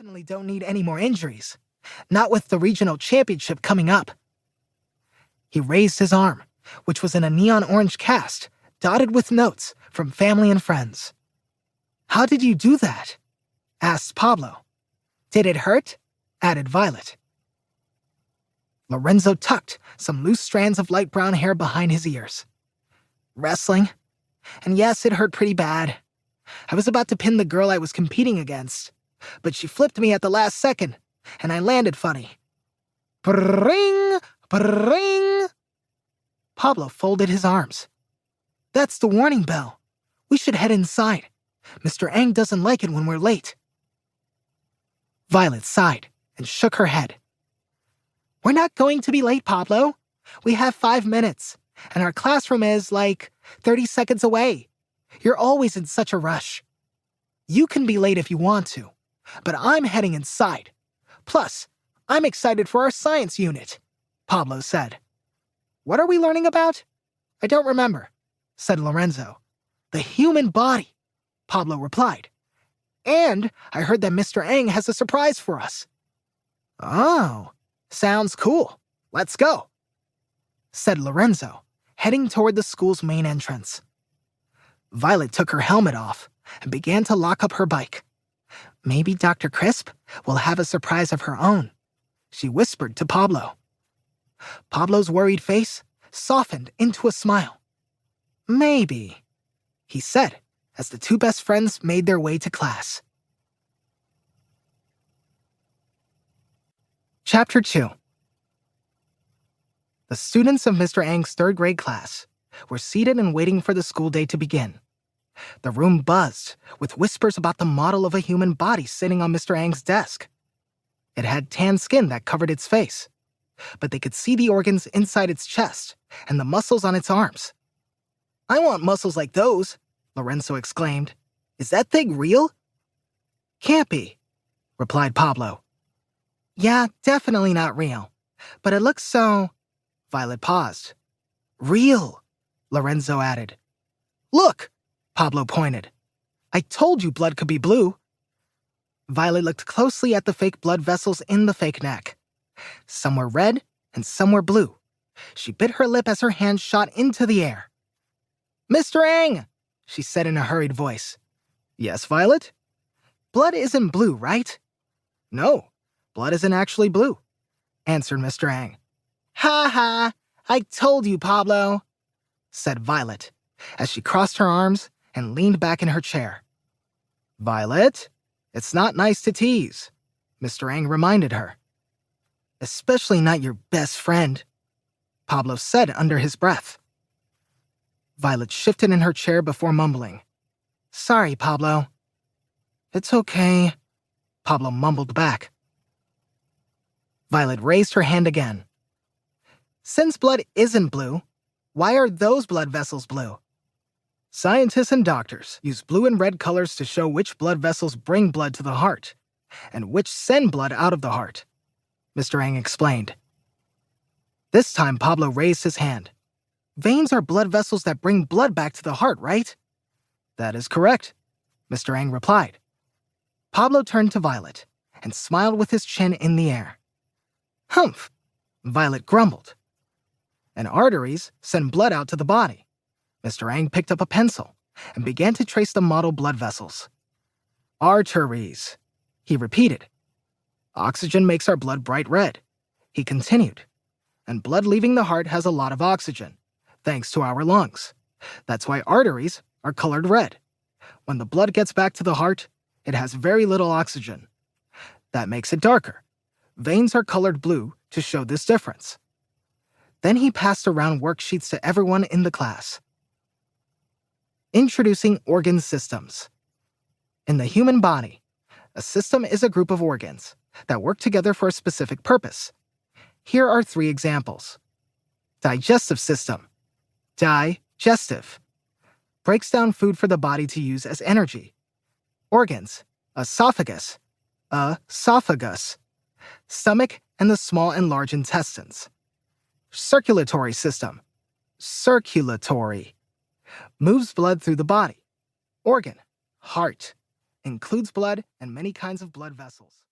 definitely don't need any more injuries. Not with the regional championship coming up. He raised his arm, which was in a neon orange cast, dotted with notes from family and friends. How did you do that? Asked Pablo. Did it hurt? Added Violet. Lorenzo tucked some loose strands of light brown hair behind his ears. Wrestling. And yes, it hurt pretty bad. I was about to pin the girl I was competing against, but she flipped me at the last second, and I landed funny. Brrring! Brrring! Pablo folded his arms. That's the warning bell. We should head inside. Mr. Ang doesn't like it when we're late. Violet sighed and shook her head. We're not going to be late, Pablo. We have 5 minutes, and our classroom is, 30 seconds away. You're always in such a rush. You can be late if you want to, but I'm heading inside. Plus, I'm excited for our science unit, Pablo said. What are we learning about? I don't remember, said Lorenzo. The human body, Pablo replied. And I heard that Mr. Ang has a surprise for us. Oh, sounds cool. Let's go, said Lorenzo, heading toward the school's main entrance. Violet took her helmet off and began to lock up her bike. Maybe Dr. Crisp will have a surprise of her own, she whispered to Pablo. Pablo's worried face softened into a smile. Maybe, he said as the two best friends made their way to class. Chapter 2. The students of Mr. Ang's 3rd grade class were seated and waiting for the school day to begin. The room buzzed with whispers about the model of a human body sitting on Mr. Ang's desk. It had tan skin that covered its face, but they could see the organs inside its chest and the muscles on its arms. I want muscles like those, Lorenzo exclaimed. Is that thing real? Can't be, replied Pablo. Yeah, definitely not real, but it looks so... Violet paused. Real, Lorenzo added. Look, Pablo pointed. I told you blood could be blue. Violet looked closely at the fake blood vessels in the fake neck. Some were red and some were blue. She bit her lip as her hand shot into the air. Mr. Ang, she said in a hurried voice. Yes, Violet? Blood isn't blue, right? No, blood isn't actually blue, answered Mr. Ang. Ha ha, I told you, Pablo, said Violet, as she crossed her arms and leaned back in her chair. Violet, it's not nice to tease, Mr. Ang reminded her. Especially not your best friend, Pablo said under his breath. Violet shifted in her chair before mumbling. Sorry, Pablo. It's okay, Pablo mumbled back. Violet raised her hand again. Since blood isn't blue, why are those blood vessels blue? Scientists and doctors use blue and red colors to show which blood vessels bring blood to the heart, and which send blood out of the heart, Mr. Ang explained. This time Pablo raised his hand. Veins are blood vessels that bring blood back to the heart, right? That is correct, Mr. Ang replied. Pablo turned to Violet and smiled with his chin in the air. Humph, Violet grumbled. And arteries send blood out to the body. Mr. Ang picked up a pencil and began to trace the model blood vessels. Arteries, he repeated. Oxygen makes our blood bright red, he continued. And blood leaving the heart has a lot of oxygen, thanks to our lungs. That's why arteries are colored red. When the blood gets back to the heart, it has very little oxygen. That makes it darker. Veins are colored blue to show this difference. Then he passed around worksheets to everyone in the class. Introducing organ systems. In the human body, a system is a group of organs that work together for a specific purpose. Here are 3 examples. Digestive system. Digestive. Breaks down food for the body to use as energy. Organs. Esophagus. Esophagus. Stomach and the small and large intestines. Circulatory system. Circulatory. Moves blood through the body. Organ. Heart. Includes blood and many kinds of blood vessels.